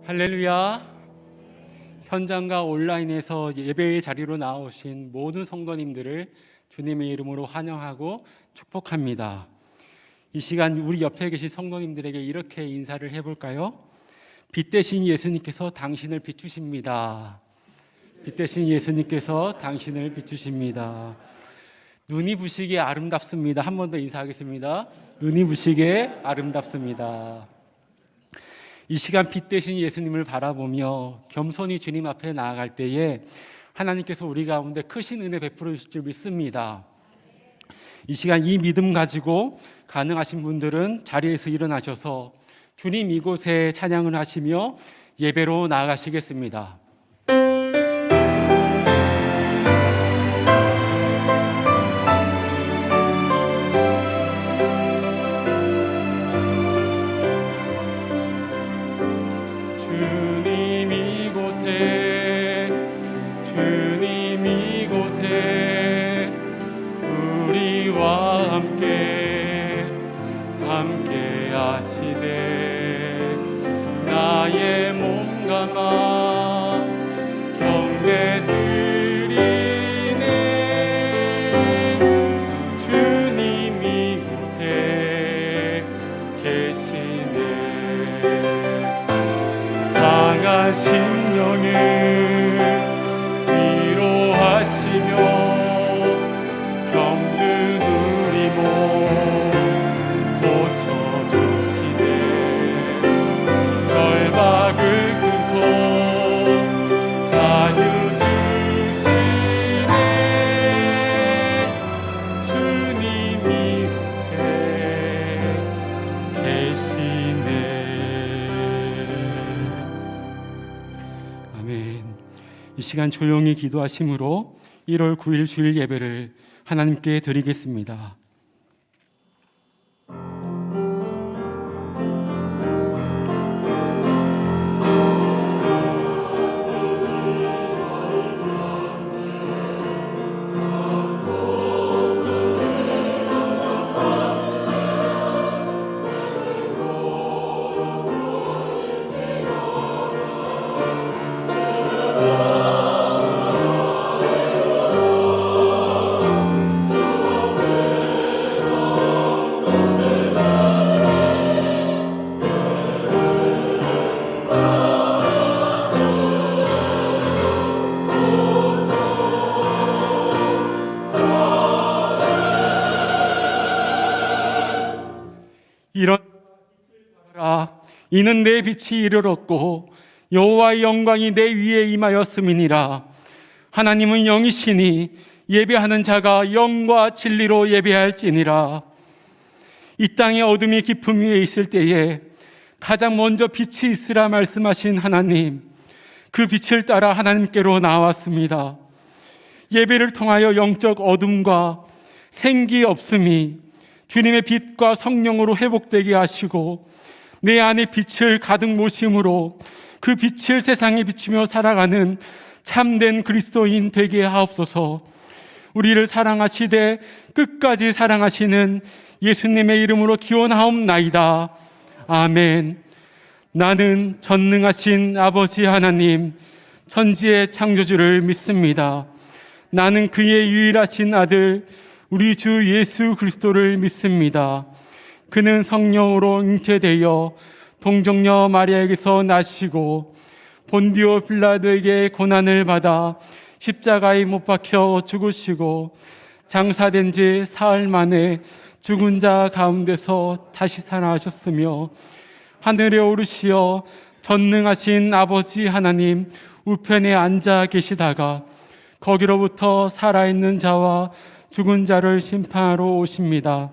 할렐루야. 현장과 온라인에서 예배의 자리로 나오신 모든 성도님들을 주님의 이름으로 환영하고 축복합니다. 이 시간 우리 옆에 계신 성도님들에게 이렇게 인사를 해볼까요? 빛 대신 예수님께서 당신을 비추십니다. 빛 대신 예수님께서 당신을 비추십니다. 눈이 부시게 아름답습니다. 한 번 더 인사하겠습니다. 눈이 부시게 아름답습니다. 이 시간 빛 대신 예수님을 바라보며 겸손히 주님 앞에 나아갈 때에 하나님께서 우리 가운데 크신 은혜 베풀어 주실 줄 믿습니다. 이 시간 이 믿음 가지고 가능하신 분들은 자리에서 일어나셔서 주님 이곳에 찬양을 하시며 예배로 나아가시겠습니다. 주님 이곳에 우리와 함께 하시네. 나의 몸과 마 경배 드리네. 주님 이곳에 계시네. 상한 심령을 위로하시며 병든 우리 몸 고쳐주시네. 결박을 끊고 자유 주시네. 주님 이곳에 계시네. 아멘. 이 시간 조용히 기도하심으로 1월 9일 주일 예배를 하나님께 드리겠습니다. 이는 내 빛이 이르렀고 여호와의 영광이 내 위에 임하였음이니라. 하나님은 영이시니 예배하는 자가 영과 진리로 예배할지니라. 이 땅의 어둠이 깊음 위에 있을 때에 가장 먼저 빛이 있으라 말씀하신 하나님, 그 빛을 따라 하나님께로 나왔습니다. 예배를 통하여 영적 어둠과 생기 없음이 주님의 빛과 성령으로 회복되게 하시고 내 안에 빛을 가득 모심으로 그 빛을 세상에 비추며 살아가는 참된 그리스도인 되게 하옵소서. 우리를 사랑하시되 끝까지 사랑하시는 예수님의 이름으로 기원하옵나이다. 아멘. 나는 전능하신 아버지 하나님, 천지의 창조주를 믿습니다. 나는 그의 유일하신 아들 우리 주 예수 그리스도를 믿습니다. 그는 성령으로 잉태되어 동정녀 마리아에게서 나시고 본디오 빌라도에게 고난을 받아 십자가에 못 박혀 죽으시고 장사된 지 사흘 만에 죽은 자 가운데서 다시 살아나셨으며 하늘에 오르시어 전능하신 아버지 하나님 우편에 앉아 계시다가 거기로부터 살아있는 자와 죽은 자를 심판하러 오십니다.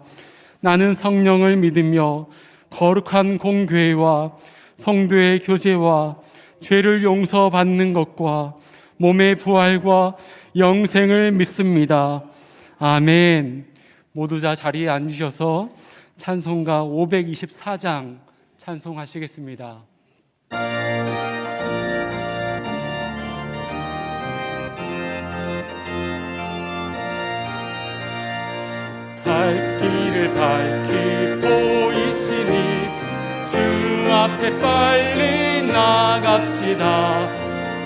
나는 성령을 믿으며 거룩한 공교회와 성도의 교제와 죄를 용서받는 것과 몸의 부활과 영생을 믿습니다. 아멘. 모두 다 자리에 앉으셔서 찬송가 524장 찬송하시겠습니다. 갈 길을 밝히 보이시니 주 앞에 빨리 나 나갑시다.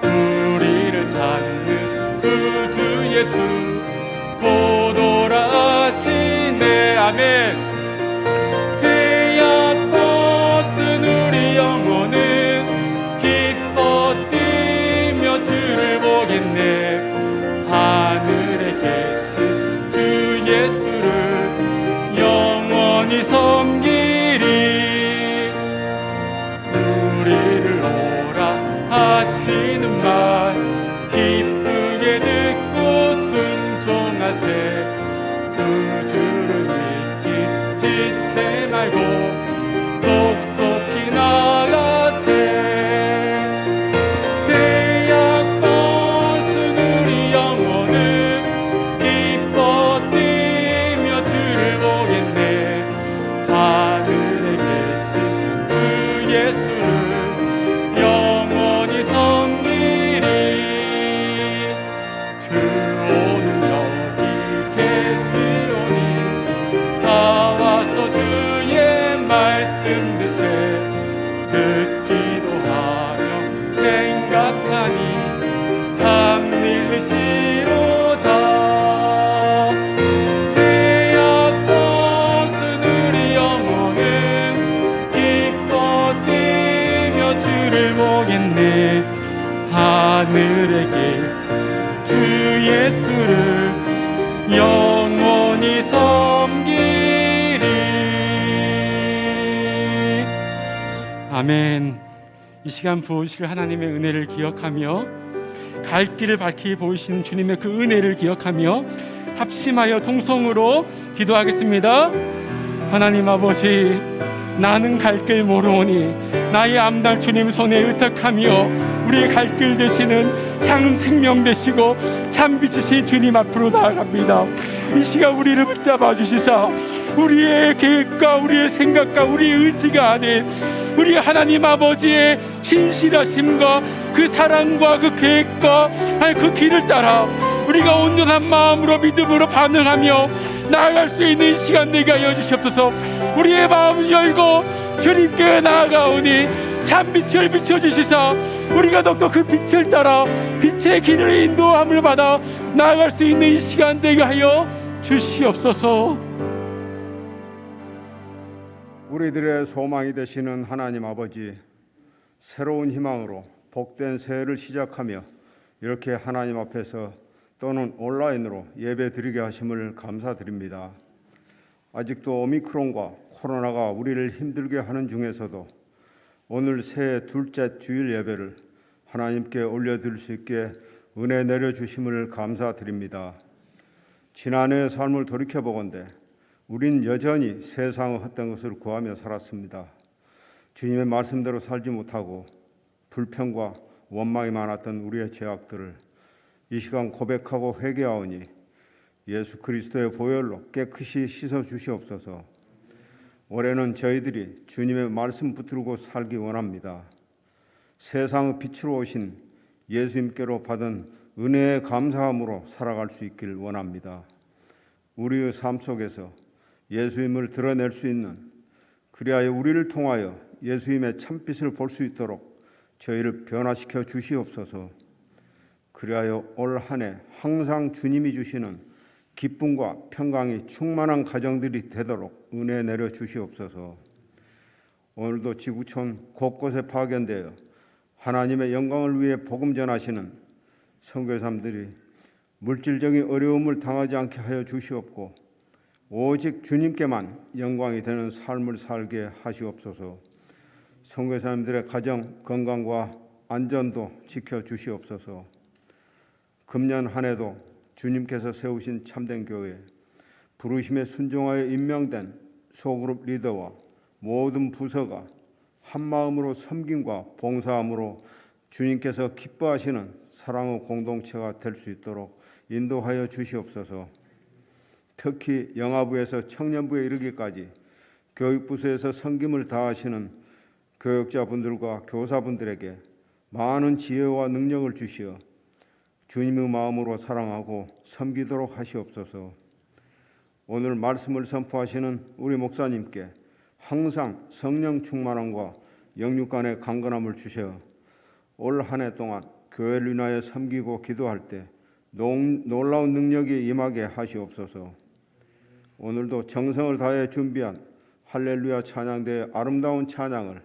우리를 찾는 구주 예수 곧 오라시네. 아멘. 빼앗벗은 우리 영혼은 기뻐 뛰며 주를 보겠네. 하늘에 계신 주 예수를 영원히 섬기리. 우리를 오라 하시는 말 기쁘게 듣고 순종하세. 그 주를 믿기 지체 말고 속속히 나가세. 죄악 벗은 우리 영혼은 기뻐 뛰며 주를 보겠네. 하늘에 계신 그 예수를 영원히 섬기리. 주 오늘 여기 계시오니 다 와서 주의 말씀 듣세. 듣기도 하며 생각하니 참 믿으시로다. 죄악 벗은 우리 영혼은 기뻐 뛰며 주를 보겠네. 하늘에 계신 주 예수를 영원히 섬기리. 아멘. 이 시간 부으실 하나님의 은혜를 기억하며 갈 길을 밝히 보이시는 주님의 그 은혜를 기억하며 합심하여 통성으로 기도하겠습니다. 하나님 아버지, 나는 갈 길 모르오니 나의 앞날 주님 손에 의탁하며 우리의 갈 길 되시는 참 생명 되시고 참 빛이신 주님 앞으로 나아갑니다. 이 시간 우리를 붙잡아 주시사 우리의 계획과 우리의 생각과 우리의 의지가 아닌 우리 하나님 아버지의 신실하심과 그 사랑과 그 계획과 그 길을 따라 우리가 온전한 마음으로 믿음으로 반응하며 나아갈 수 있는 시간 되게 하여 주시옵소서. 우리의 마음을 열고 주님께 나아가오니 참 빛을 비춰주시사 우리가 더욱더 그 빛을 따라 빛의 길을 인도함을 받아 나아갈 수 있는 이 시간 되게 하여 주시옵소서. 우리들의 소망이 되시는 하나님 아버지, 새로운 희망으로 복된 새해를 시작하며 이렇게 하나님 앞에서 또는 온라인으로 예배 드리게 하심을 감사드립니다. 아직도 오미크론과 코로나가 우리를 힘들게 하는 중에서도 오늘 새해 둘째 주일 예배를 하나님께 올려드릴 수 있게 은혜 내려주심을 감사드립니다. 지난해의 삶을 돌이켜보건대 우린 여전히 세상의 헛된 것을 구하며 살았습니다. 주님의 말씀대로 살지 못하고 불평과 원망이 많았던 우리의 죄악들을 이 시간 고백하고 회개하오니 예수 그리스도의 보혈로 깨끗이 씻어 주시옵소서. 올해는 저희들이 주님의 말씀 붙들고 살기 원합니다. 세상의 빛으로 오신 예수님께로 받은 은혜에 감사함으로 살아갈 수 있길 원합니다. 우리의 삶 속에서 예수님을 드러낼 수 있는, 그리하여 우리를 통하여 예수님의 참빛을 볼 수 있도록 저희를 변화시켜 주시옵소서. 그리하여 올 한 해 항상 주님이 주시는 기쁨과 평강이 충만한 가정들이 되도록 은혜 내려 주시옵소서. 오늘도 지구촌 곳곳에 파견되어 하나님의 영광을 위해 복음 전하시는 선교사님들이 물질적인 어려움을 당하지 않게 하여 주시옵고 오직 주님께만 영광이 되는 삶을 살게 하시옵소서. 선교사님들의 가정 건강과 안전도 지켜 주시옵소서. 금년 한 해도 주님께서 세우신 참된 교회, 부르심에 순종하여 임명된 소그룹 리더와 모든 부서가 한마음으로 섬김과 봉사함으로 주님께서 기뻐하시는 사랑의 공동체가 될 수 있도록 인도하여 주시옵소서. 특히 영아부에서 청년부에 이르기까지 교육부서에서 섬김을 다하시는 교육자분들과 교사분들에게 많은 지혜와 능력을 주시어 주님의 마음으로 사랑하고 섬기도록 하시옵소서. 오늘 말씀을 선포하시는 우리 목사님께 항상 성령 충만함과 영육 간의 강건함을 주셔 올 한 해 동안 교회를 위하여 섬기고 기도할 때 놀라운 능력이 임하게 하시옵소서. 오늘도 정성을 다해 준비한 할렐루야 찬양대의 아름다운 찬양을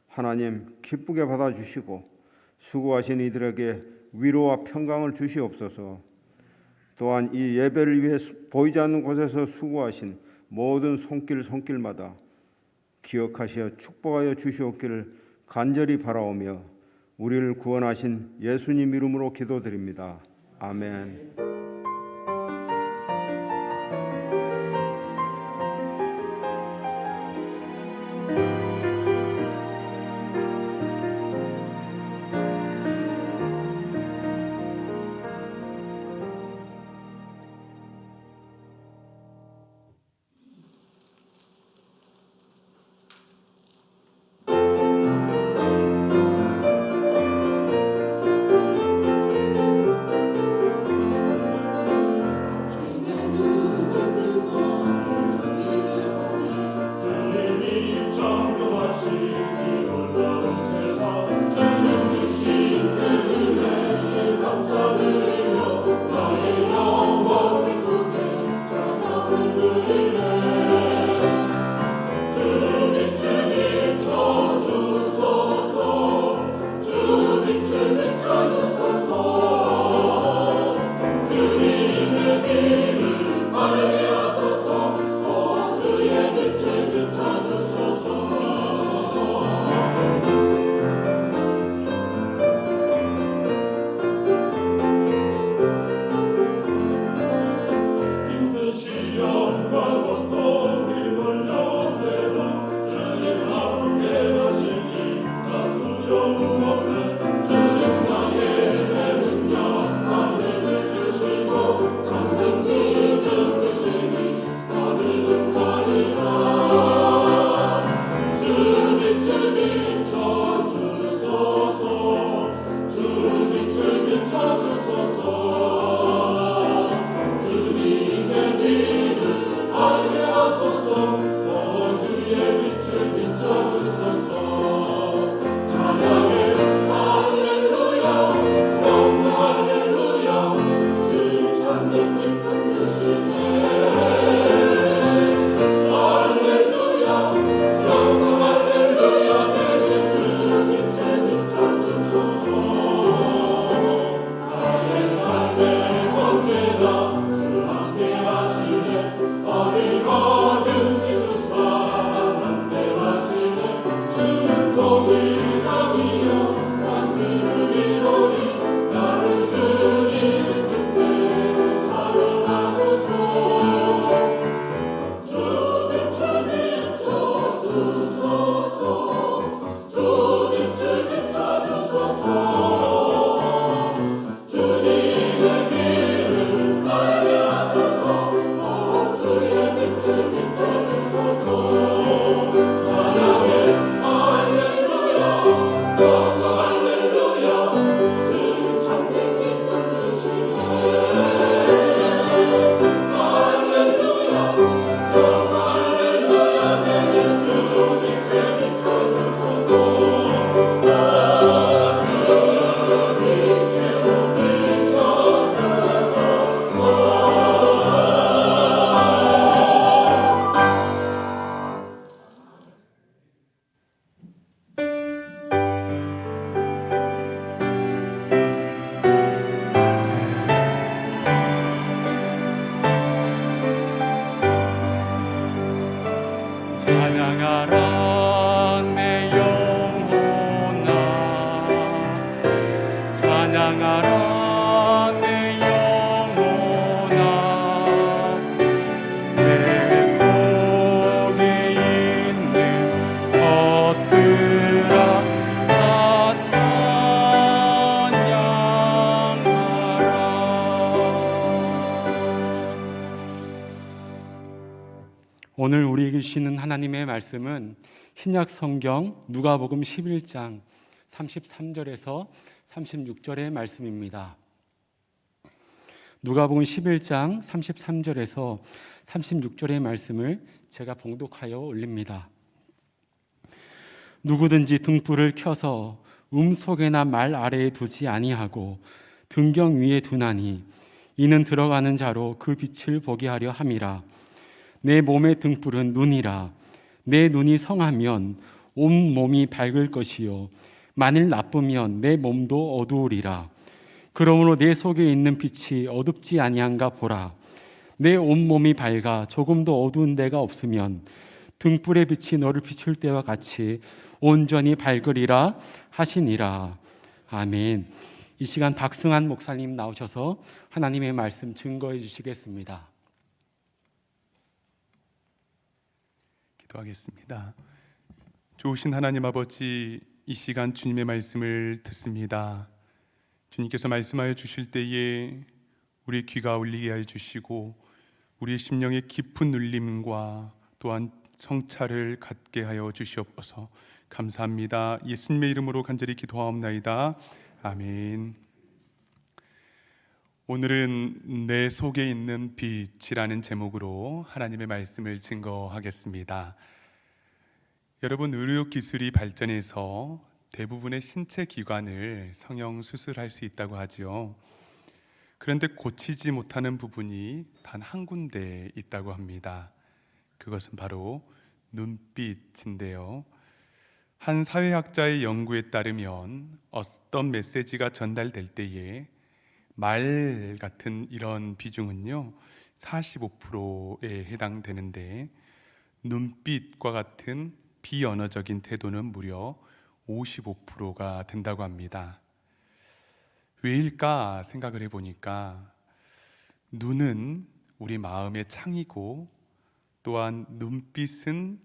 하나님 기쁘게 받아주시고 수고하신 이들에게 위로와 평강을 주시옵소서. 또한 이 예배를 위해 보이지 않는 곳에서 수고하신 모든 손길마다 기억하시어 축복하여 주시옵기를 간절히 바라오며 우리를 구원하신 예수님 이름으로 기도드립니다. 아멘. 찬양하라 내 영혼아, 찬양하라 내 영혼아, 내 속에 있는 것들아 다 찬양하라. 오늘 우리에게 주시는 하나님의 말씀은 신약 성경 누가복음 11장 33절에서 36절의 말씀입니다. 누가복음 11장 33절에서 36절의 말씀을 제가 봉독하여 올립니다. 누구든지 등불을 켜서 속에나 말 아래에 두지 아니하고 등경 위에 두나니 이는 들어가는 자로 그 빛을 보게 하려 함이라. 내 몸의 등불은 눈이라. 내 눈이 성하면 온 몸이 밝을 것이요 만일 나쁘면 내 몸도 어두우리라. 그러므로 내 속에 있는 빛이 어둡지 아니한가 보라. 내 온몸이 밝아 조금도 어두운 데가 없으면 등불의 빛이 너를 비출 때와 같이 온전히 밝으리라 하시니라. 아멘. 이 시간 박승한 목사님 나오셔서 하나님의 말씀 증거해 주시겠습니다. 기도하겠습니다. 좋으신 하나님 아버지, 이 시간 주님의 말씀을 듣습니다. 주님께서 말씀하여 주실 때에 우리 귀가 울리게 하여 주시고 우리의 심령의 깊은 눌림과 또한 성찰을 갖게 하여 주시옵소서. 감사합니다. 예수님의 이름으로 간절히 기도하옵나이다. 아멘. 오늘은 내 속에 있는 빛이라는 제목으로 하나님의 말씀을 증거하겠습니다. 여러분, 의료기술이 발전해서 대부분의 신체 기관을 성형 수술할 수 있다고 하죠. 그런데 고치지 못하는 부분이 단 한 군데 있다고 합니다. 그것은 바로 눈빛인데요. 한 사회학자의 연구에 따르면 어떤 메시지가 전달될 때에 말 같은 이런 비중은요 45%에 해당되는데, 눈빛과 같은 비언어적인 태도는 무려 55%가 된다고 합니다. 왜일까 생각을 해보니까 눈은 우리 마음의 창이고 또한 눈빛은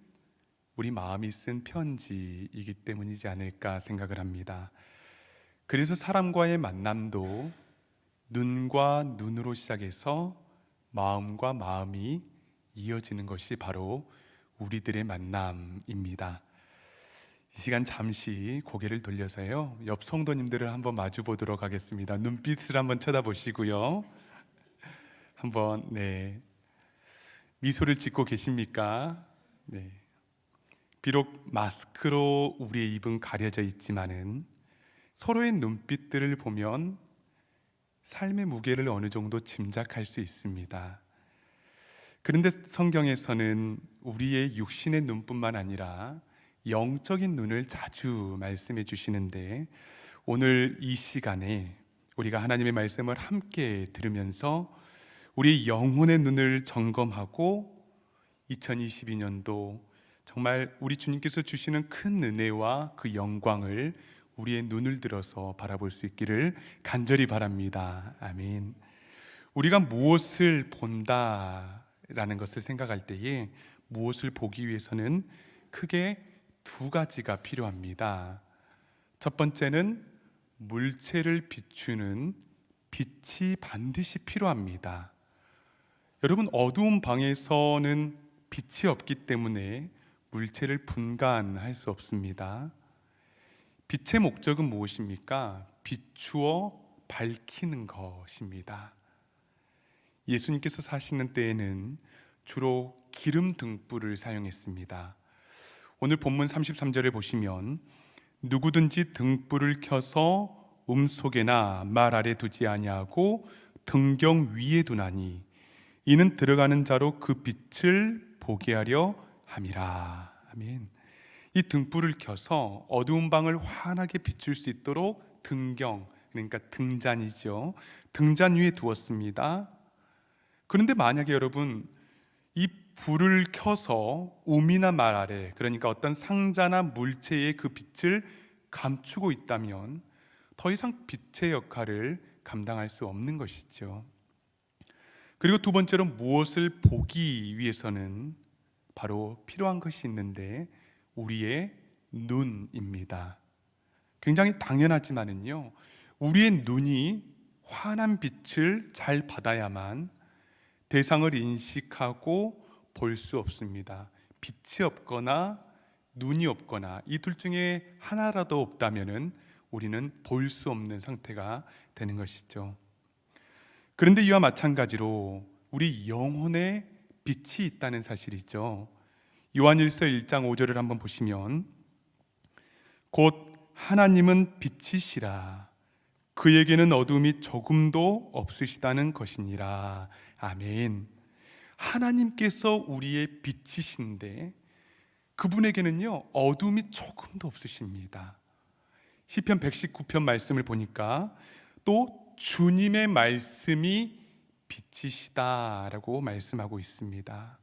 우리 마음이 쓴 편지이기 때문이지 않을까 생각을 합니다. 그래서 사람과의 만남도 눈과 눈으로 시작해서 마음과 마음이 이어지는 것이 바로 우리들의 만남입니다. 이 시간 잠시 고개를 돌려서요 옆 성도님들을 한번 마주 보도록 하겠습니다. 눈빛을 한번 쳐다보시고요, 한번 미소를 짓고 계십니까? 비록 마스크로 우리의 입은 가려져 있지만은 서로의 눈빛들을 보면 삶의 무게를 어느 정도 짐작할 수 있습니다. 그런데 성경에서는 우리의 육신의 눈뿐만 아니라 영적인 눈을 자주 말씀해 주시는데, 오늘 이 시간에 우리가 하나님의 말씀을 함께 들으면서 우리 영혼의 눈을 점검하고 2022년도 정말 우리 주님께서 주시는 큰 은혜와 그 영광을 우리의 눈을 들어서 바라볼 수 있기를 간절히 바랍니다. 아멘. 우리가 무엇을 본다라는 것을 생각할 때에 무엇을 보기 위해서는 크게 두 가지가 필요합니다. 첫 번째는 물체를 비추는 빛이 반드시 필요합니다. 여러분, 어두운 방에서는 빛이 없기 때문에 물체를 분간할 수 없습니다. 빛의 목적은 무엇입니까? 비추어 밝히는 것입니다. 예수님께서 사시는 때에는 주로 기름 등불을 사용했습니다. 오늘 본문 33절에 보시면 누구든지 등불을 켜서 속에나 말 아래 두지 아니하고 등경 위에 두나니 이는 들어가는 자로 그 빛을 보게 하려 함이라. 아멘. 이 등불을 켜서 어두운 방을 환하게 비출 수 있도록 등경, 그러니까 등잔이죠, 등잔 위에 두었습니다. 그런데 만약에 여러분 이 불을 켜서 우미나 말 아래, 그러니까 어떤 상자나 물체의 그 빛을 감추고 있다면 더 이상 빛의 역할을 감당할 수 없는 것이죠. 그리고 두 번째로 무엇을 보기 위해서는 바로 필요한 것이 있는데 우리의 눈입니다. 굉장히 당연하지만은요, 우리의 눈이 환한 빛을 잘 받아야만 대상을 인식하고 볼 수 없습니다. 빛이 없거나 눈이 없거나 이 둘 중에 하나라도 없다면은 우리는 볼 수 없는 상태가 되는 것이죠. 그런데 이와 마찬가지로 우리 영혼에 빛이 있다는 사실이죠. 요한일서 1장 5절을 한번 보시면 곧 하나님은 빛이시라. 그에게는 어둠이 조금도 없으시다는 것이니라. 아멘. 하나님께서 우리의 빛이신데 그분에게는요 어둠이 조금도 없으십니다. 시편 119편 말씀을 보니까 또 주님의 말씀이 빛이시다라고 말씀하고 있습니다.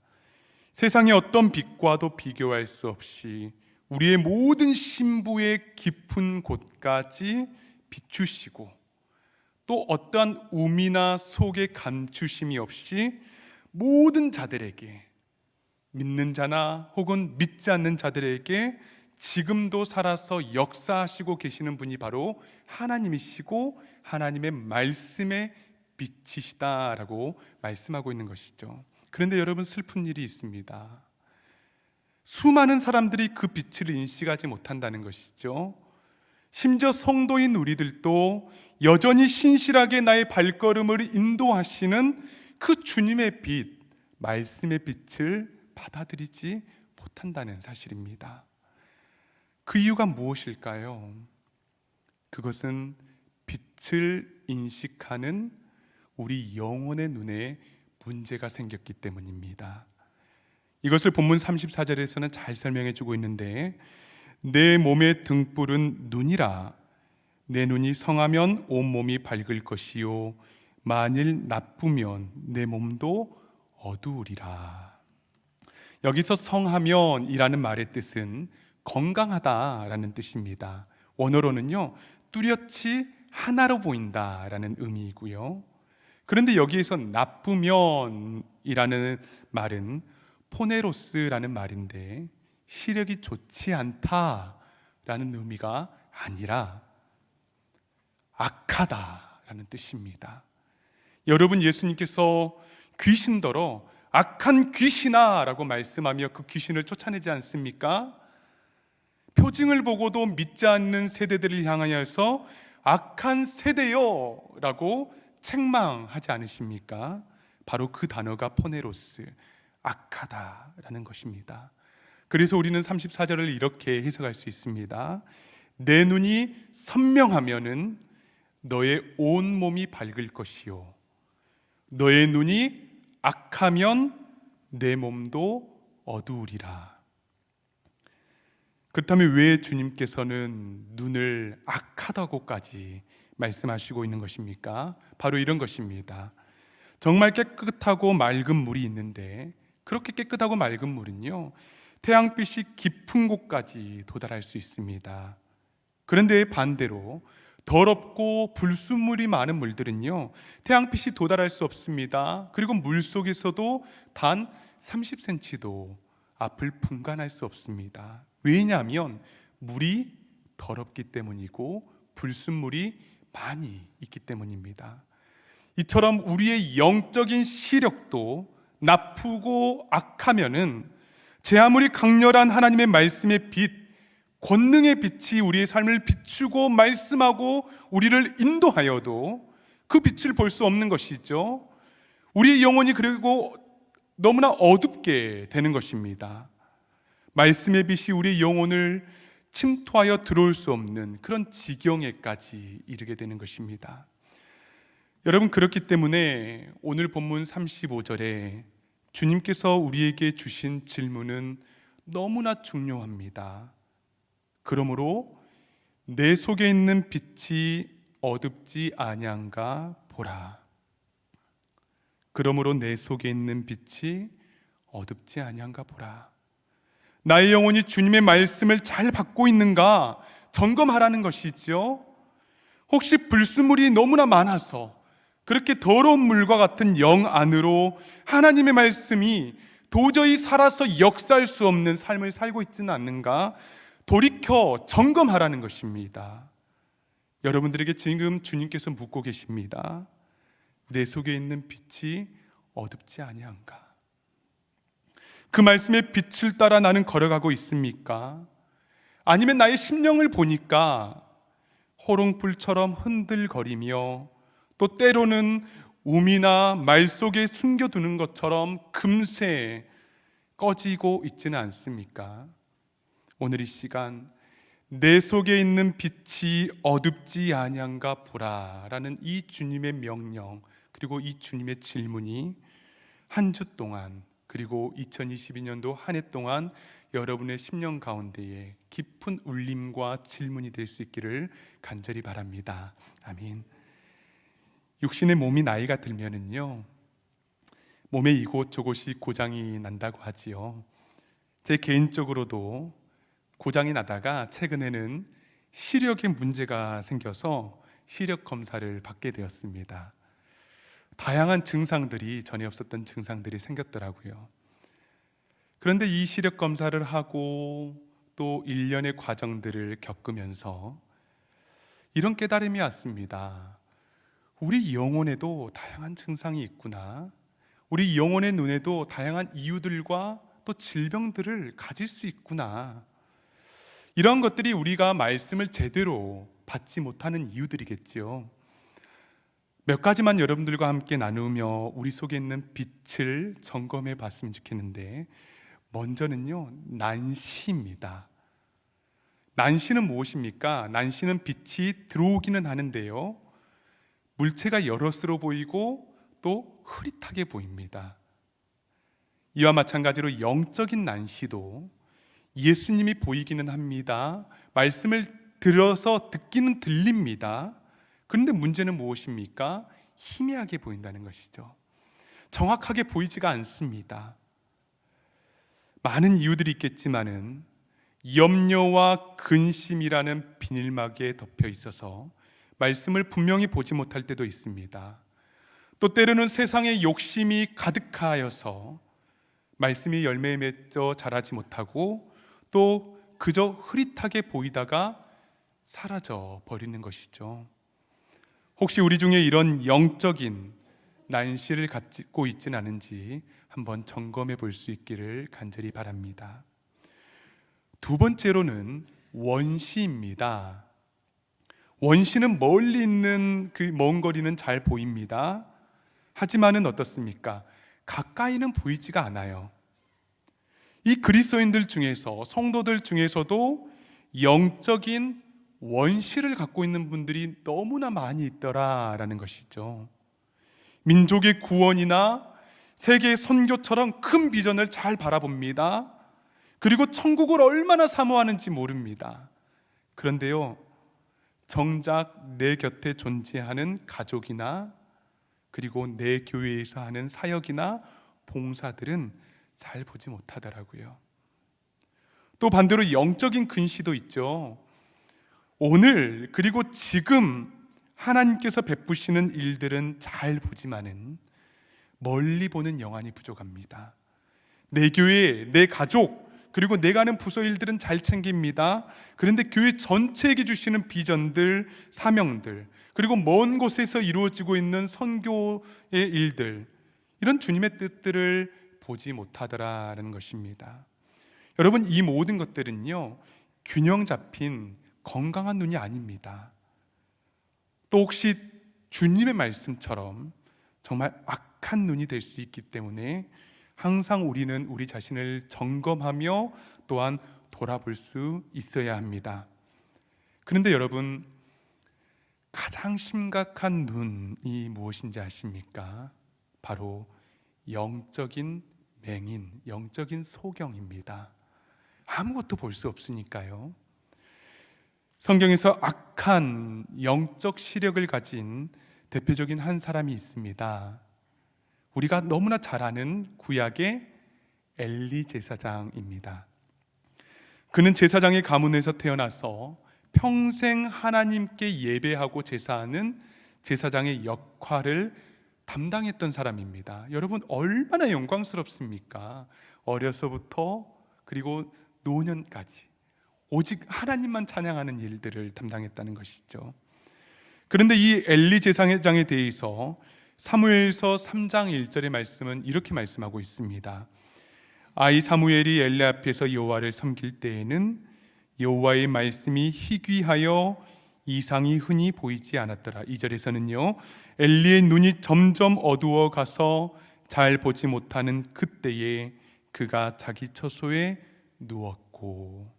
세상의 어떤 빛과도 비교할 수 없이 우리의 모든 심부의 깊은 곳까지 비추시고 또 어떠한 우미나 속의 감추심이 없이 모든 자들에게, 믿는 자나 혹은 믿지 않는 자들에게 지금도 살아서 역사하시고 계시는 분이 바로 하나님이시고 하나님의 말씀의 빛이시다라고 말씀하고 있는 것이죠. 그런데 여러분, 슬픈 일이 있습니다. 수많은 사람들이 그 빛을 인식하지 못한다는 것이죠. 심지어 성도인 우리들도 여전히 신실하게 나의 발걸음을 인도하시는 그 주님의 빛, 말씀의 빛을 받아들이지 못한다는 사실입니다. 그 이유가 무엇일까요? 그것은 빛을 인식하는 우리 영혼의 눈에 문제가 생겼기 때문입니다. 이것을 본문 34절에서는 잘 설명해 주고 있는데, 내 몸의 등불은 눈이라. 내 눈이 성하면 온몸이 밝을 것이요 만일 나쁘면 내 몸도 어두우리라. 여기서 성하면이라는 말의 뜻은 건강하다라는 뜻입니다. 원어로는요 뚜렷이 하나로 보인다라는 의미이고요. 그런데 여기에서 나쁘면이라는 말은 포네로스라는 말인데 시력이 좋지 않다라는 의미가 아니라 악하다라는 뜻입니다. 여러분, 예수님께서 귀신더러 악한 귀신아라고 말씀하며 그 귀신을 쫓아내지 않습니까? 표징을 보고도 믿지 않는 세대들을 향하여서 악한 세대요 라고 책망하지 않으십니까? 바로 그 단어가 포네로스, 악하다라는 것입니다. 그래서 우리는 34절을 이렇게 해석할 수 있습니다. 내 눈이 선명하면은 너의 온 몸이 밝을 것이요 너의 눈이 악하면 내 몸도 어두우리라. 그렇다면 왜 주님께서는 눈을 악하다고까지 말씀하시고 있는 것입니까? 바로 이런 것입니다. 정말 깨끗하고 맑은 물이 있는데 그렇게 깨끗하고 맑은 물은요 태양빛이 깊은 곳까지 도달할 수 있습니다. 그런데 반대로 더럽고 불순물이 많은 물들은요 태양빛이 도달할 수 없습니다. 그리고 물 속에서도 단 30cm도 앞을 분간할 수 없습니다. 왜냐하면 물이 더럽기 때문이고 불순물이 많이 있기 때문입니다. 이처럼 우리의 영적인 시력도 나쁘고 악하면은 제 아무리 강렬한 하나님의 말씀의 빛, 권능의 빛이 우리의 삶을 비추고 말씀하고 우리를 인도하여도 그 빛을 볼 수 없는 것이죠. 우리의 영혼이 그리고 너무나 어둡게 되는 것입니다. 말씀의 빛이 우리의 영혼을 침투하여 들어올 수 없는 그런 지경에까지 이르게 되는 것입니다. 여러분, 그렇기 때문에 오늘 본문 35절에 주님께서 우리에게 주신 질문은 너무나 중요합니다. 그러므로 내 속에 있는 빛이 어둡지 아니한가 보라. 그러므로 내 속에 있는 빛이 어둡지 아니한가 보라. 나의 영혼이 주님의 말씀을 잘 받고 있는가 점검하라는 것이죠. 혹시 불순물이 너무나 많아서 그렇게 더러운 물과 같은 영 안으로 하나님의 말씀이 도저히 살아서 역사할 수 없는 삶을 살고 있지는 않는가 돌이켜 점검하라는 것입니다. 여러분들에게 지금 주님께서 묻고 계십니다. 내 속에 있는 빛이 어둡지 아니한가? 그 말씀의 빛을 따라 나는 걸어가고 있습니까? 아니면 나의 심령을 보니까 호롱불처럼 흔들거리며 또 때로는 우미나 말 속에 숨겨두는 것처럼 금세 꺼지고 있지는 않습니까? 오늘 이 시간 내 속에 있는 빛이 어둡지 아니한가 보라라는 이 주님의 명령, 그리고 이 주님의 질문이 한 주 동안, 그리고 2022년도 한 해 동안 여러분의 심령 가운데에 깊은 울림과 질문이 될 수 있기를 간절히 바랍니다. 아멘. 육신의 몸이 나이가 들면은요, 몸에 이곳저곳이 고장이 난다고 하지요. 제 개인적으로도 고장이 나다가 최근에는 시력에 문제가 생겨서 시력 검사를 받게 되었습니다. 다양한 증상들이, 전에 없었던 증상들이 생겼더라고요. 그런데 이 시력 검사를 하고 또 1년의 과정들을 겪으면서 이런 깨달음이 왔습니다. 우리 영혼에도 다양한 증상이 있구나. 우리 영혼의 눈에도 다양한 이유들과 또 질병들을 가질 수 있구나. 이런 것들이 우리가 말씀을 제대로 받지 못하는 이유들이겠지요. 몇 가지만 여러분들과 함께 나누며 우리 속에 있는 빛을 점검해 봤으면 좋겠는데, 먼저는요, 난시입니다. 난시는 무엇입니까? 난시는 빛이 들어오기는 하는데요, 물체가 여럿으로 보이고 또 흐릿하게 보입니다. 이와 마찬가지로 영적인 난시도 예수님이 보이기는 합니다. 말씀을 들어서 듣기는 들립니다. 그런데 문제는 무엇입니까? 희미하게 보인다는 것이죠. 정확하게 보이지가 않습니다. 많은 이유들이 있겠지만은 염려와 근심이라는 비닐막에 덮여 있어서 말씀을 분명히 보지 못할 때도 있습니다. 또 때로는 세상의 욕심이 가득하여서 말씀이 열매에 맺어 자라지 못하고 또 그저 흐릿하게 보이다가 사라져 버리는 것이죠. 혹시 우리 중에 이런 영적인 난시를 갖고 있지는 않은지 한번 점검해 볼 수 있기를 간절히 바랍니다. 두 번째로는 원시입니다. 원시는 멀리 있는 그 먼 거리는 잘 보입니다. 하지만은 어떻습니까? 가까이는 보이지가 않아요. 이 그리스도인들 중에서, 성도들 중에서도 영적인 원시를 갖고 있는 분들이 너무나 많이 있더라라는 것이죠. 민족의 구원이나 세계의 선교처럼 큰 비전을 잘 바라봅니다. 그리고 천국을 얼마나 사모하는지 모릅니다. 그런데요, 정작 내 곁에 존재하는 가족이나 그리고 내 교회에서 하는 사역이나 봉사들은 잘 보지 못하더라고요. 또 반대로 영적인 근시도 있죠. 오늘 그리고 지금 하나님께서 베푸시는 일들은 잘 보지만은 멀리 보는 영안이 부족합니다. 내 교회, 내 가족, 그리고 내가 하는 부서 일들은 잘 챙깁니다. 그런데 교회 전체에게 주시는 비전들, 사명들, 그리고 먼 곳에서 이루어지고 있는 선교의 일들, 이런 주님의 뜻들을 보지 못하더라라는 것입니다. 여러분, 이 모든 것들은요, 균형 잡힌 건강한 눈이 아닙니다. 또 혹시 주님의 말씀처럼 정말 악한 눈이 될 수 있기 때문에 항상 우리는 우리 자신을 점검하며 또한 돌아볼 수 있어야 합니다. 그런데 여러분, 가장 심각한 눈이 무엇인지 아십니까? 바로 영적인 맹인, 영적인 소경입니다. 아무것도 볼 수 없으니까요. 성경에서 악한 영적 시력을 가진 대표적인 한 사람이 있습니다. 우리가 너무나 잘 아는 구약의 엘리 제사장입니다. 그는 제사장의 가문에서 태어나서 평생 하나님께 예배하고 제사하는 제사장의 역할을 담당했던 사람입니다. 여러분, 얼마나 영광스럽습니까? 어려서부터 그리고 노년까지 오직 하나님만 찬양하는 일들을 담당했다는 것이죠. 그런데 이 엘리 제사장에 대해서 사무엘서 3장 1절의 말씀은 이렇게 말씀하고 있습니다. 아이 사무엘이 엘리 앞에서 여호와를 섬길 때에는 여호와의 말씀이 희귀하여 이상이 흔히 보이지 않았더라. 2절에서는요, 엘리의 눈이 점점 어두워 가서 잘 보지 못하는 그때에 그가 자기 처소에 누웠고.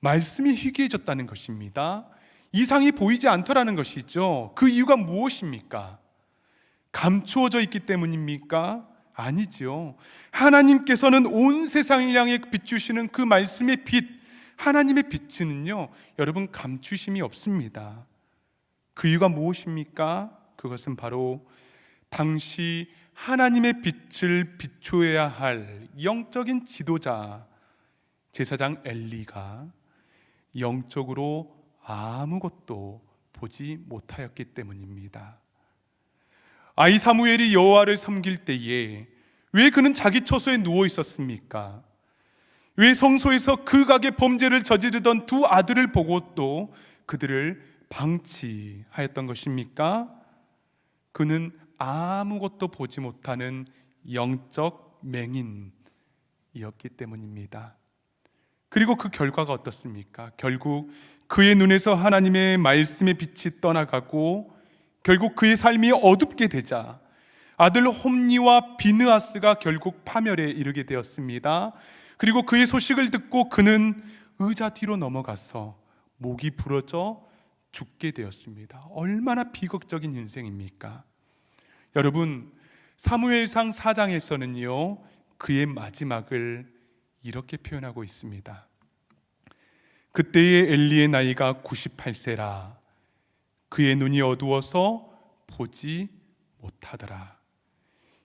말씀이 희귀해졌다는 것입니다. 이상이 보이지 않더라는 것이죠. 그 이유가 무엇입니까? 감추어져 있기 때문입니까? 아니죠. 하나님께서는 온 세상을 향해 비추시는 그 말씀의 빛, 하나님의 빛은요, 여러분 감추심이 없습니다. 그 이유가 무엇입니까? 그것은 바로 당시 하나님의 빛을 비추어야 할 영적인 지도자 제사장 엘리가 영적으로 아무것도 보지 못하였기 때문입니다. 아이 사무엘이 여호와를 섬길 때에 왜 그는 자기 처소에 누워 있었습니까? 왜 성소에서 극악의 범죄를 저지르던 두 아들을 보고 또 그들을 방치하였던 것입니까? 그는 아무것도 보지 못하는 영적 맹인이었기 때문입니다. 그리고 그 결과가 어떻습니까? 결국 그의 눈에서 하나님의 말씀의 빛이 떠나가고 결국 그의 삶이 어둡게 되자 아들 홈니와 비느하스가 결국 파멸에 이르게 되었습니다. 그리고 그의 소식을 듣고 그는 의자 뒤로 넘어가서 목이 부러져 죽게 되었습니다. 얼마나 비극적인 인생입니까? 여러분, 사무엘상 4장에서는요 그의 마지막을 이렇게 표현하고 있습니다. 그때의 엘리의 나이가 98세라 그의 눈이 어두워서 보지 못하더라.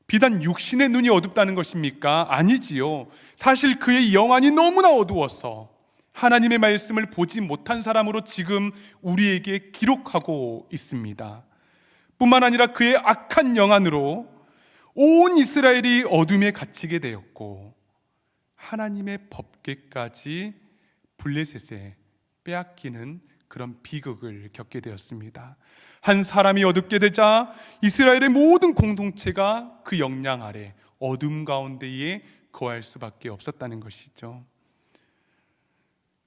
비단 육신의 눈이 어둡다는 것입니까? 아니지요. 사실 그의 영안이 너무나 어두워서 하나님의 말씀을 보지 못한 사람으로 지금 우리에게 기록하고 있습니다. 뿐만 아니라 그의 악한 영안으로 온 이스라엘이 어둠에 갇히게 되었고 하나님의 법궤까지 블레셋에 빼앗기는 그런 비극을 겪게 되었습니다. 한 사람이 어둡게 되자 이스라엘의 모든 공동체가 그 영향 아래 어둠 가운데에 거할 수밖에 없었다는 것이죠.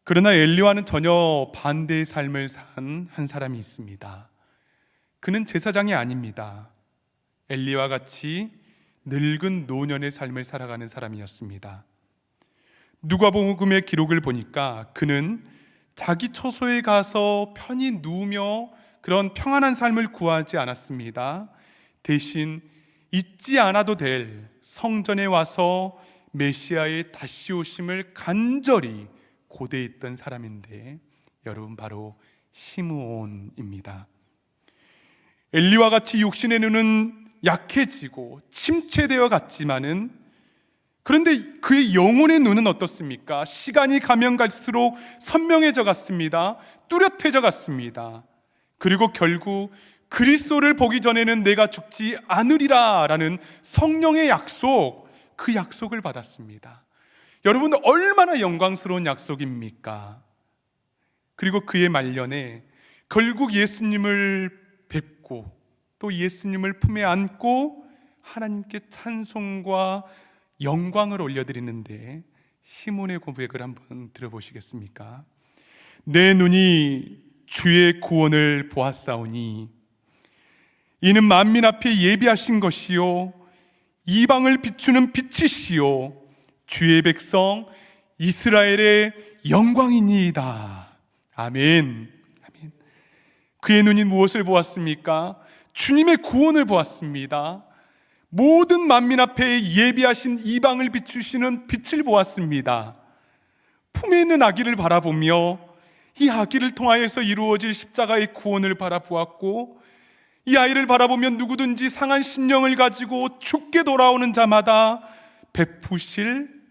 그러나 엘리와는 전혀 반대의 삶을 산 한 사람이 있습니다. 그는 제사장이 아닙니다. 엘리와 같이 늙은 노년의 삶을 살아가는 사람이었습니다. 누가복음의 기록을 보니까 그는 자기 처소에 가서 편히 누우며 그런 평안한 삶을 구하지 않았습니다. 대신 잊지 않아도 될 성전에 와서 메시아의 다시 오심을 간절히 고대했던 사람인데 여러분 바로 시므온입니다. 엘리와 같이 육신의 눈은 약해지고 침체되어 갔지만은 그런데 그의 영혼의 눈은 어떻습니까? 시간이 가면 갈수록 선명해져 갔습니다. 뚜렷해져 갔습니다. 그리고 결국 그리스도를 보기 전에는 내가 죽지 않으리라 라는 성령의 약속, 그 약속을 받았습니다. 여러분 얼마나 영광스러운 약속입니까? 그리고 그의 말년에 결국 예수님을 뵙고 또 예수님을 품에 안고 하나님께 찬송과 영광을 올려드리는데 시몬의 고백을 한번 들어보시겠습니까? 내 눈이 주의 구원을 보았사오니 이는 만민 앞에 예비하신 것이요 이방을 비추는 빛이시요 주의 백성 이스라엘의 영광이니이다. 아멘. 아멘. 그의 눈이 무엇을 보았습니까? 주님의 구원을 보았습니다. 모든 만민 앞에 예비하신 이방을 비추시는 빛을 보았습니다. 품에 있는 아기를 바라보며 이 아기를 통하여서 이루어질 십자가의 구원을 바라보았고 이 아이를 바라보면 누구든지 상한 심령을 가지고 죽게 돌아오는 자마다 베푸실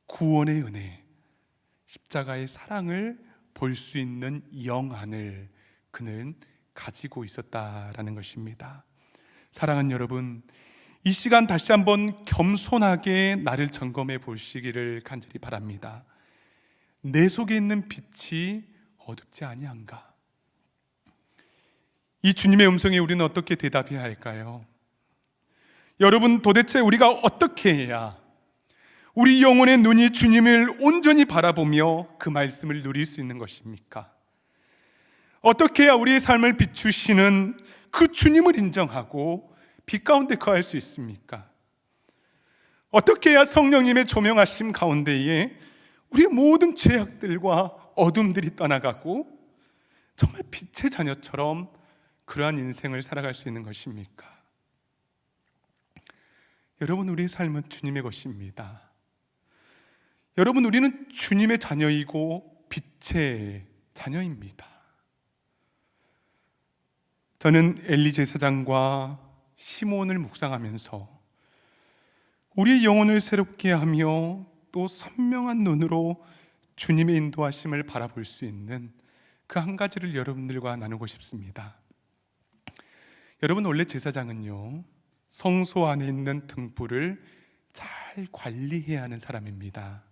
구원의 은혜, 십자가의 사랑을 볼 수 있는 영안을 그는 가지고 있었다라는 것입니다. 사랑하는 여러분, 이 시간 다시 한번 겸손하게 나를 점검해 보시기를 간절히 바랍니다. 내 속에 있는 빛이 어둡지 아니한가? 이 주님의 음성에 우리는 어떻게 대답해야 할까요? 여러분, 도대체 우리가 어떻게 해야 우리 영혼의 눈이 주님을 온전히 바라보며 그 말씀을 누릴 수 있는 것입니까? 어떻게 해야 우리의 삶을 비추시는 그 주님을 인정하고 빛 가운데 거할 수 있습니까? 어떻게 해야 성령님의 조명하심 가운데에 우리의 모든 죄악들과 어둠들이 떠나가고 정말 빛의 자녀처럼 그러한 인생을 살아갈 수 있는 것입니까? 여러분, 우리의 삶은 주님의 것입니다. 여러분, 우리는 주님의 자녀이고 빛의 자녀입니다. 저는 엘리 제사장과 시몬을 묵상하면서 우리의 영혼을 새롭게 하며 또 선명한 눈으로 주님의 인도하심을 바라볼 수 있는 그 한 가지를 여러분들과 나누고 싶습니다. 여러분, 원래 제사장은요, 성소 안에 있는 등불을 잘 관리해야 하는 사람입니다.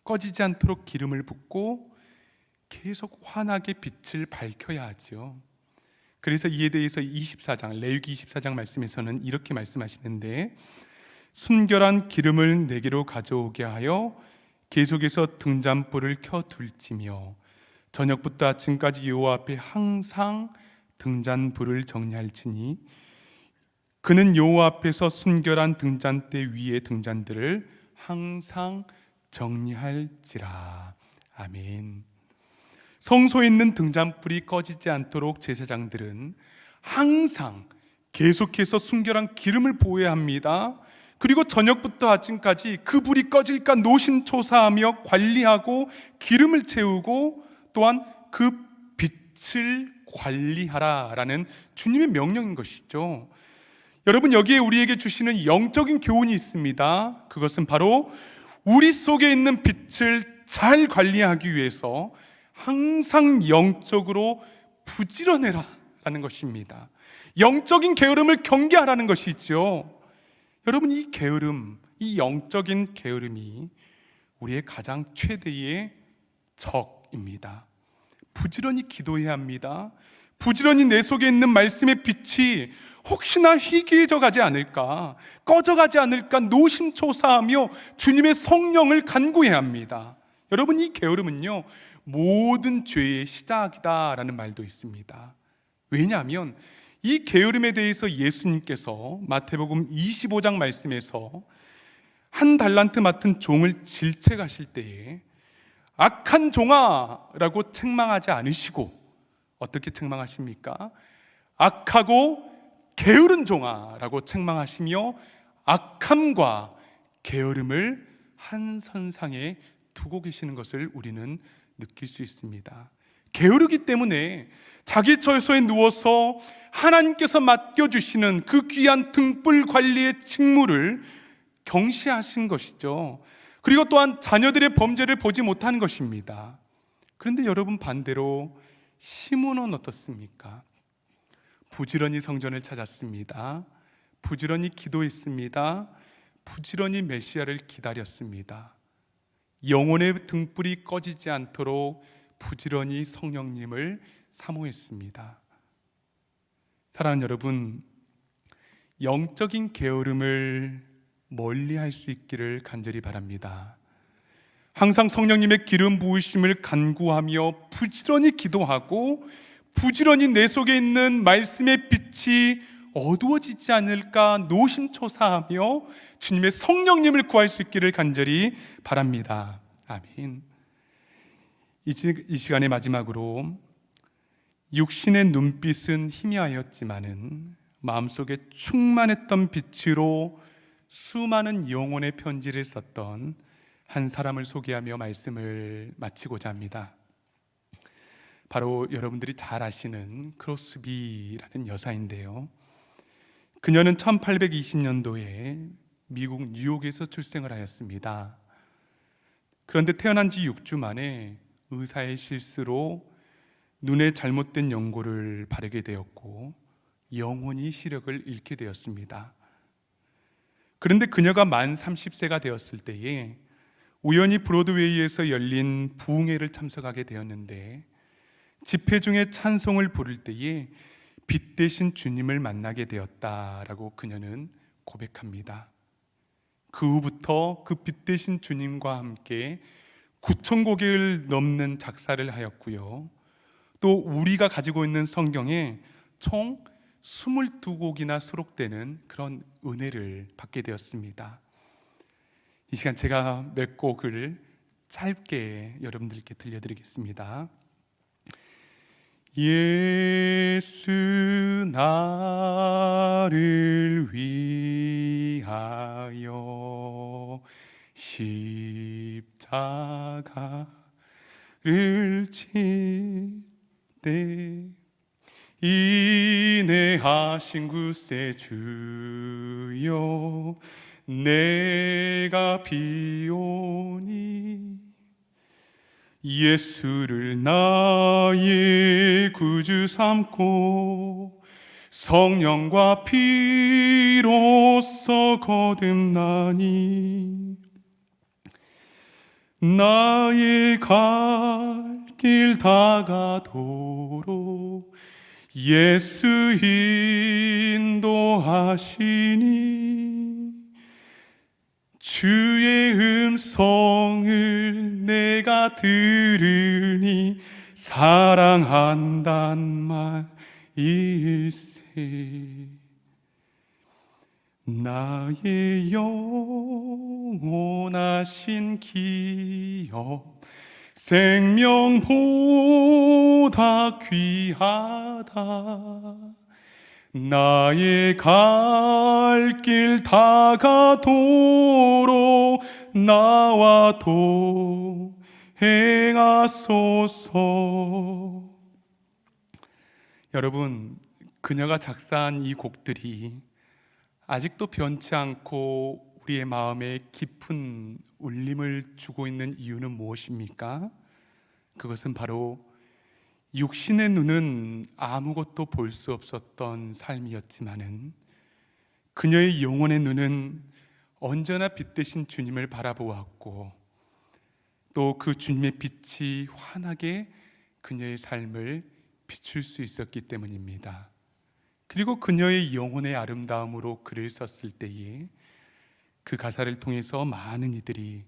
꺼지지 않도록 기름을 붓고 계속 환하게 빛을 밝혀야 하죠. 그래서 이에 대해서 24장, 레위기 24장 말씀에서는 이렇게 말씀하시는데, 순결한 기름을 내게로 가져오게 하여 계속해서 등잔불을 켜둘지며 저녁부터 아침까지 여호와 앞에 항상 등잔불을 정리할지니 그는 여호와 앞에서 순결한 등잔대 위의 등잔들을 항상 정리할지라. 아멘. 성소에 있는 등잔불이 꺼지지 않도록 제사장들은 항상 계속해서 순결한 기름을 부어야 합니다. 그리고 저녁부터 아침까지 그 불이 꺼질까 노심초사하며 관리하고 기름을 채우고 또한 그 빛을 관리하라라는 주님의 명령인 것이죠. 여러분, 여기에 우리에게 주시는 영적인 교훈이 있습니다. 그것은 바로 우리 속에 있는 빛을 잘 관리하기 위해서 항상 영적으로 부지런해라 라는 것입니다. 영적인 게으름을 경계하라는 것이죠. 여러분, 이 게으름, 이 영적인 게으름이 우리의 가장 최대의 적입니다. 부지런히 기도해야 합니다. 부지런히 내 속에 있는 말씀의 빛이 혹시나 희귀해져 가지 않을까, 꺼져가지 않을까 노심초사하며 주님의 성령을 간구해야 합니다. 여러분, 이 게으름은요, 모든 죄의 시작이다라는 말도 있습니다. 왜냐하면 이 게으름에 대해서 예수님께서 마태복음 25장 말씀에서 한 달란트 맡은 종을 질책하실 때에 악한 종아 라고 책망하지 않으시고 어떻게 책망하십니까? 악하고 게으른 종아 라고 책망하시며 악함과 게으름을 한 선상에 두고 계시는 것을 우리는 느낄 수 있습니다. 게으르기 때문에 자기 처소에 누워서 하나님께서 맡겨주시는 그 귀한 등불 관리의 직무를 경시하신 것이죠. 그리고 또한 자녀들의 범죄를 보지 못한 것입니다. 그런데 여러분, 반대로 시몬은 어떻습니까? 부지런히 성전을 찾았습니다. 부지런히 기도했습니다. 부지런히 메시아를 기다렸습니다. 영혼의 등불이 꺼지지 않도록 부지런히 성령님을 사모했습니다. 사랑하는 여러분, 영적인 게으름을 멀리할 수 있기를 간절히 바랍니다. 항상 성령님의 기름 부으심을 간구하며 부지런히 기도하고 부지런히 내 속에 있는 말씀의 빛이 어두워지지 않을까 노심초사하며 주님의 성령님을 구할 수 있기를 간절히 바랍니다. 아멘. 이 시간의 마지막으로, 육신의 눈빛은 희미하였지만은 마음속에 충만했던 빛으로 수많은 영혼의 편지를 썼던 한 사람을 소개하며 말씀을 마치고자 합니다. 바로 여러분들이 잘 아시는 크로스비라는 여사인데요, 그녀는 1820년도에 미국 뉴욕에서 출생을 하였습니다. 그런데 태어난 지 6주 만에 의사의 실수로 눈에 잘못된 연고를 바르게 되었고 영원히 시력을 잃게 되었습니다. 그런데 그녀가 만 30세가 되었을 때에 우연히 브로드웨이에서 열린 부흥회를 참석하게 되었는데, 집회 중에 찬송을 부를 때에 빛 대신 주님을 만나게 되었다라고 그녀는 고백합니다. 그 후부터 그 빛 대신 주님과 함께 9,000곡을 넘는 작사를 하였고요, 또 우리가 가지고 있는 성경에 총 22곡이나 수록되는 그런 은혜를 받게 되었습니다. 이 시간 제가 몇 곡을 짧게 여러분들께 들려드리겠습니다. 예수 나를 위하여 십자가를 지되 인내하신 구세 주여 내가 비오니 예수를 나의 구주 삼고 성령과 피로써 거듭나니 나의 갈 길 다가도록 예수 인도하시니 주의 음성을 내가 들으니 사랑한단 말일세. 나의 영원하신 기업 생명보다 귀하다. 나의 갈 길 다가도록 나와 동행하소서. 여러분, 그녀가 작사한 이 곡들이 아직도 변치 않고 우리의 마음에 깊은 울림을 주고 있는 이유는 무엇입니까? 그것은 바로 육신의 눈은 아무것도 볼 수 없었던 삶이었지만은 그녀의 영혼의 눈은 언제나 빛 대신 주님을 바라보았고 또 그 주님의 빛이 환하게 그녀의 삶을 비출 수 있었기 때문입니다. 그리고 그녀의 영혼의 아름다움으로 글을 썼을 때에 그 가사를 통해서 많은 이들이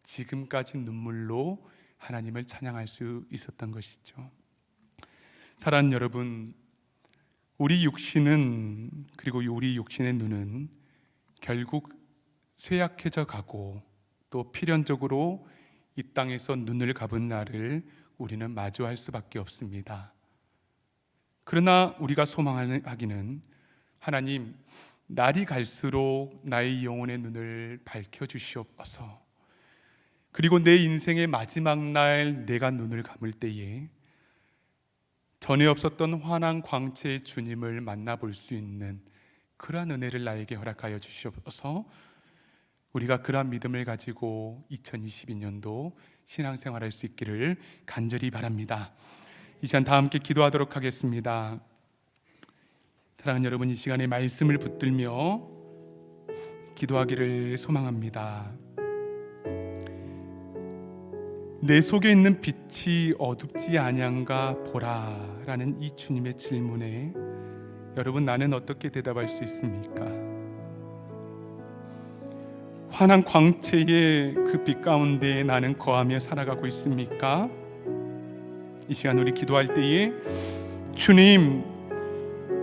지금까지 눈물로 하나님을 찬양할 수 있었던 것이죠. 사랑하는 여러분, 우리 육신은 그리고 우리 육신의 눈은 결국 쇠약해져 가고 또 필연적으로 이 땅에서 눈을 감은 날을 우리는 마주할 수밖에 없습니다. 그러나 우리가 소망하기는 하나님, 날이 갈수록 나의 영혼의 눈을 밝혀주시옵소서. 그리고 내 인생의 마지막 날 내가 눈을 감을 때에 전에 없었던 환한 광채의 주님을 만나볼 수 있는 그러한 은혜를 나에게 허락하여 주시옵소서. 우리가 그러한 믿음을 가지고 2022년도 신앙생활할 수 있기를 간절히 바랍니다. 이 시간 다 함께 기도하도록 하겠습니다. 사랑하는 여러분, 이 시간에 말씀을 붙들며 기도하기를 소망합니다. 내 속에 있는 빛이 어둡지 아니한가 보라 라는 이 주님의 질문에 여러분, 나는 어떻게 대답할 수 있습니까? 환한 광채의 그 빛 가운데 나는 거하며 살아가고 있습니까? 이 시간 우리 기도할 때에 주님,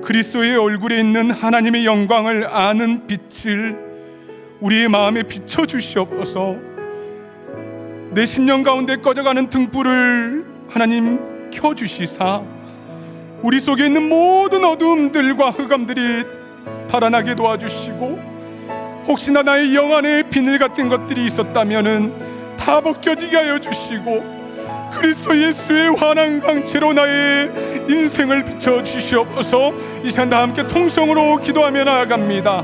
그리스도의 얼굴에 있는 하나님의 영광을 아는 빛을 우리의 마음에 비춰주시옵소서. 내 심령 가운데 꺼져가는 등불을 하나님 켜주시사 우리 속에 있는 모든 어두움들과 흑암들이 달아나게 도와주시고, 혹시나 나의 영 안에 비늘 같은 것들이 있었다면은 다 벗겨지게 하여 주시고 그리스도 예수의 환한 광채로 나의 인생을 비춰주시옵소서. 이 시간 다 함께 통성으로 기도하며 나아갑니다.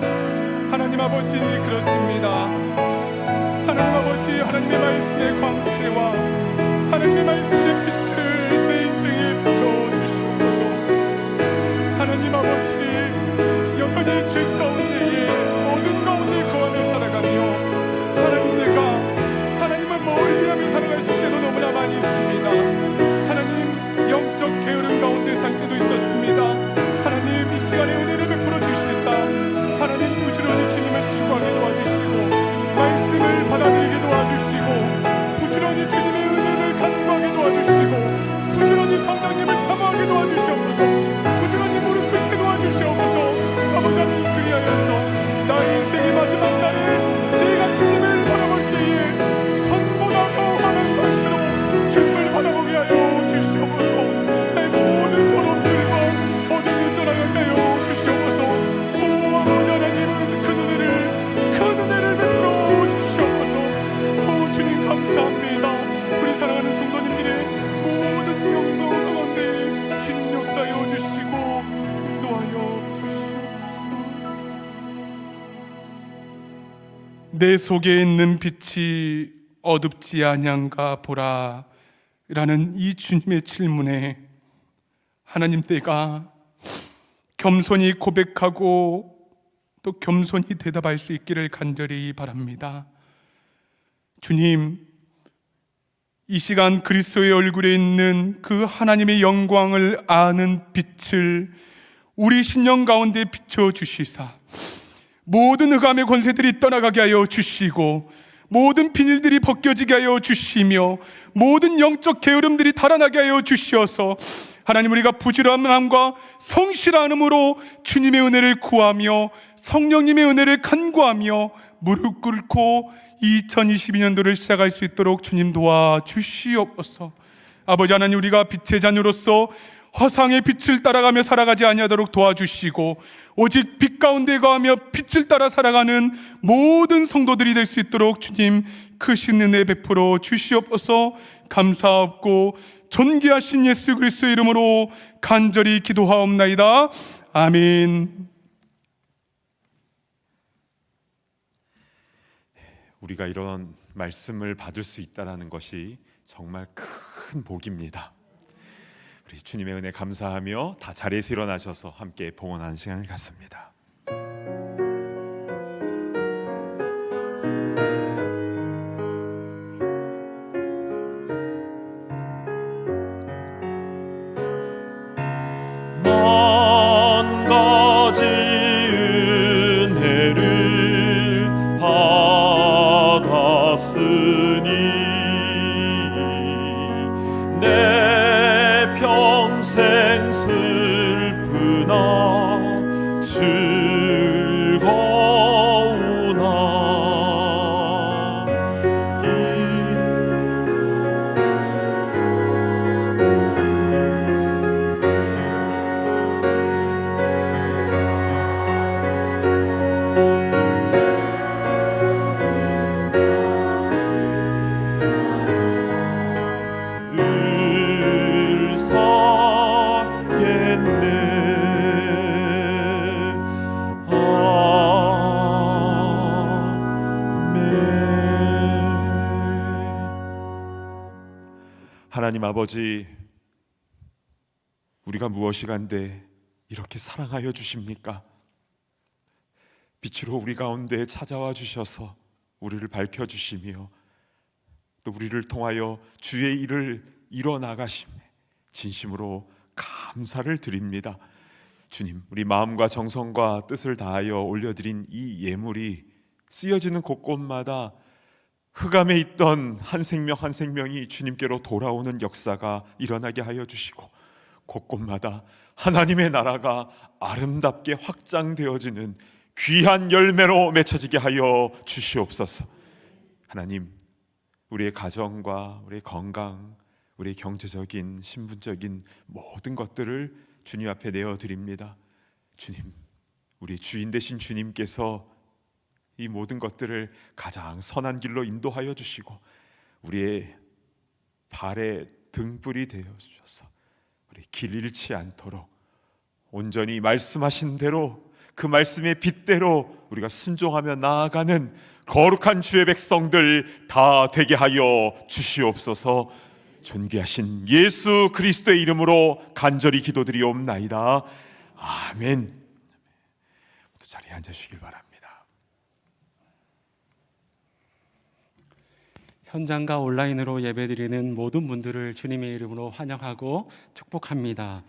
하나님 아버지, 그렇습니다. 하나님 아버지, 하나님의 말씀의 광채와 하나님의 말씀의 빛을 내 인생에 비춰주시옵소서. 하나님 아버지, 여전히 죄 가운데에 어둠 가운데 거하며 살아가며 하나님, 내가 하나님을 멀리하며 살아갈 수 때도 너무나 많이 있습니다. 하나님, 영적 게으름 가운데 살 때도 있었습니다. 하나님, 이 시간에 은혜를 베풀어 주시사 하나님 부지런히 주님을 추구하게 도와주시고 말씀을 받아들이게 도와주시고 내 속에 있는 빛이 어둡지 아니한가 보라 라는 이 주님의 질문에 하나님 때가 겸손히 고백하고 또 겸손히 대답할 수 있기를 간절히 바랍니다. 주님, 이 시간 그리스도의 얼굴에 있는 그 하나님의 영광을 아는 빛을 우리 심령 가운데 비춰 주시사 모든 흑암의 권세들이 떠나가게 하여 주시고 모든 비닐들이 벗겨지게 하여 주시며 모든 영적 게으름들이 달아나게 하여 주시어서 하나님, 우리가 부지런함과 성실함으로 주님의 은혜를 구하며 성령님의 은혜를 간구하며 무릎 꿇고 2022년도를 시작할 수 있도록 주님 도와주시옵소서. 아버지 하나님, 우리가 빛의 자녀로서 허상의 빛을 따라가며 살아가지 아니하도록 도와주시고 오직 빛 가운데 거하며 빛을 따라 살아가는 모든 성도들이 될 수 있도록 주님 크신 은혜 베풀어 주시옵소서. 감사하옵고 존귀하신 예수 그리스도의 이름으로 간절히 기도하옵나이다. 아멘. 우리가 이런 말씀을 받을 수 있다는 것이 정말 큰 복입니다. 우리 주님의 은혜 감사하며 다 자리에서 일어나셔서 함께 봉헌하는 시간을 갖습니다. 만 가지 은혜를 받았으니 내 평생 슬프나 즐거우나 늘 살겠네. 하나님 아버지, 우리가 무엇이간데 이렇게 사랑하여 주십니까? 빛으로 우리 가운데 찾아와 주셔서 우리를 밝혀주시며 또 우리를 통하여 주의 일을 이뤄나가심에 진심으로 감사를 드립니다. 주님, 우리 마음과 정성과 뜻을 다하여 올려드린 이 예물이 쓰여지는 곳곳마다 흑암에 있던 한 생명 한 생명이 주님께로 돌아오는 역사가 일어나게 하여 주시고 곳곳마다 하나님의 나라가 아름답게 확장되어지는 귀한 열매로 맺혀지게 하여 주시옵소서. 하나님, 우리의 가정과 우리의 건강, 우리의 경제적인 신분적인 모든 것들을 주님 앞에 내어드립니다. 주님, 우리 주인 되신 주님께서 이 모든 것들을 가장 선한 길로 인도하여 주시고 우리의 발의 등불이 되어 주셔서 우리 길 잃지 않도록 온전히 말씀하신 대로 그 말씀의 빛대로 우리가 순종하며 나아가는 거룩한 주의 백성들 다 되게 하여 주시옵소서. 존귀하신 예수 그리스도의 이름으로 간절히 기도드리옵나이다. 아멘. 모두 자리에 앉으시길 바랍니다. 현장과 온라인으로 예배드리는 모든 분들을 주님의 이름으로 환영하고 축복합니다.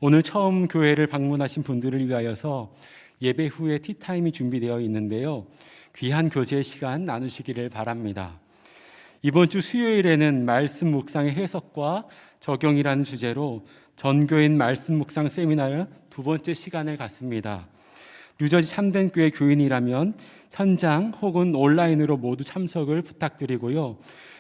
오늘 처음 교회를 방문하신 분들을 위하여서 예배 후에 티타임이 준비되어 있는데요. 귀한 교제 시간 나누시기를 바랍니다. 이번 주 수요일에는 말씀 묵상의 해석과 적용이라는 주제로 전교인 말씀 묵상 세미나의 두 번째 시간을 갖습니다. 뉴저지 참된 교회 교인이라면 현장 혹은 온라인으로 모두 참석을 부탁드리고요.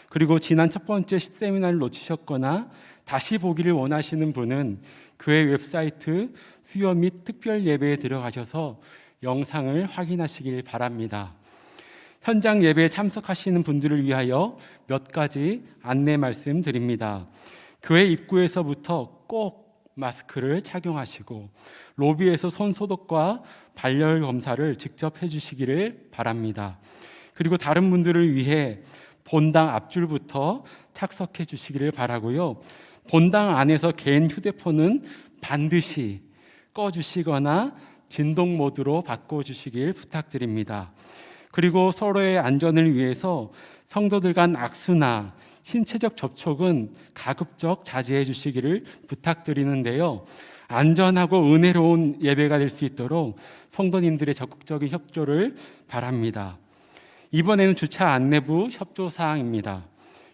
그리고 지난 첫 번째 세미나를 놓치셨거나 다시 보기를 원하시는 분은 교회 웹사이트 수요 및 특별 예배에 들어가셔서 영상을 확인하시길 바랍니다. 현장 예배에 참석하시는 분들을 위하여 몇 가지 안내 말씀드립니다. 교회 입구에서부터 꼭 마스크를 착용하시고 로비에서 손 소독과 발열 검사를 직접 해주시기를 바랍니다. 그리고 다른 분들을 위해 본당 앞줄부터 착석해 주시기를 바라고요. 본당 안에서 개인 휴대폰은 반드시 꺼주시거나 진동 모드로 바꿔주시길 부탁드립니다. 그리고 서로의 안전을 위해서 성도들 간 악수나 신체적 접촉은 가급적 자제해 주시기를 부탁드리는데요. 안전하고 은혜로운 예배가 될 수 있도록 성도님들의 적극적인 협조를 바랍니다. 이번에는 주차 안내부 협조 사항입니다.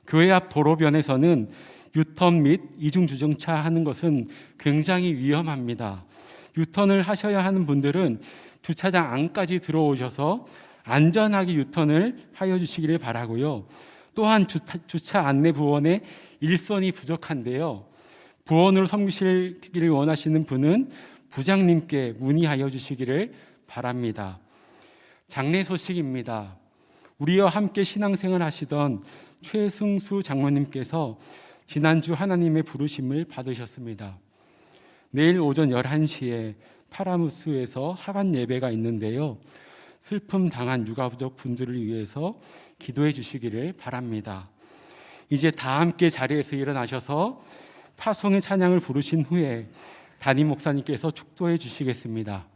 교회 앞 도로변에서는 유턴 및 이중 주정차 하는 것은 굉장히 위험합니다. 유턴을 하셔야 하는 분들은 주차장 안까지 들어오셔서 안전하게 유턴을 하여 주시기를 바라고요. 또한 주차 안내 부원의 일손이 부족한데요. 부원으로 섬기시기를 원하시는 분은 부장님께 문의하여 주시기를 바랍니다. 장례 소식입니다. 우리와 함께 신앙생활 하시던 최승수 장로님께서 지난주 하나님의 부르심을 받으셨습니다. 내일 오전 11시에 파라무스에서 하간 예배가 있는데요. 슬픔 당한 유가족 분들을 위해서 기도해 주시기를 바랍니다. 이제 다 함께 자리에서 일어나셔서 파송의 찬양을 부르신 후에 담임 목사님께서 축도해 주시겠습니다.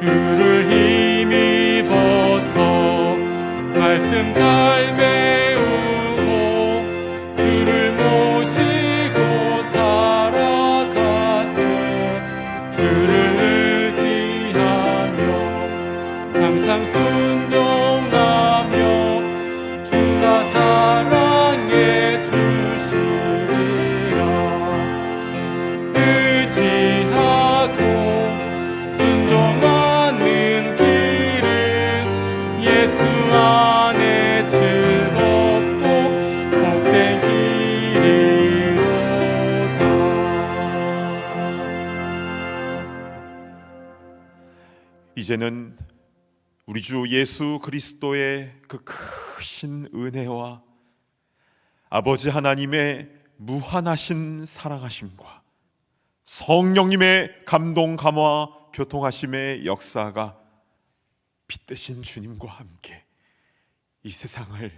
주를 힘입어서 말씀 잘 배우고 주를 모시고 살아가세. 주를 의지하며 항상 순종하며 주가 사랑해 주시리라. 의지하고 순종하는 길은 예수 안에 즐겁고 복된 길이로다. 이제는 우리 주 예수 그리스도의 그 크신 은혜와 아버지 하나님의 무한하신 사랑하심과 성령님의 감동 감화 교통하심의 역사가 빛되신 주님과 함께 이 세상을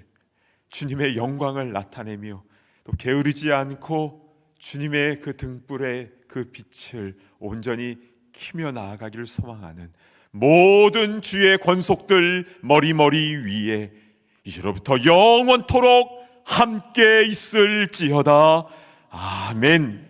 주님의 영광을 나타내며 또 게으르지 않고 주님의 그 등불의 그 빛을 온전히 키며 나아가기를 소망하는 모든 주의 권속들 머리머리 위에 이제로부터 영원토록 함께 있을지어다. 아멘.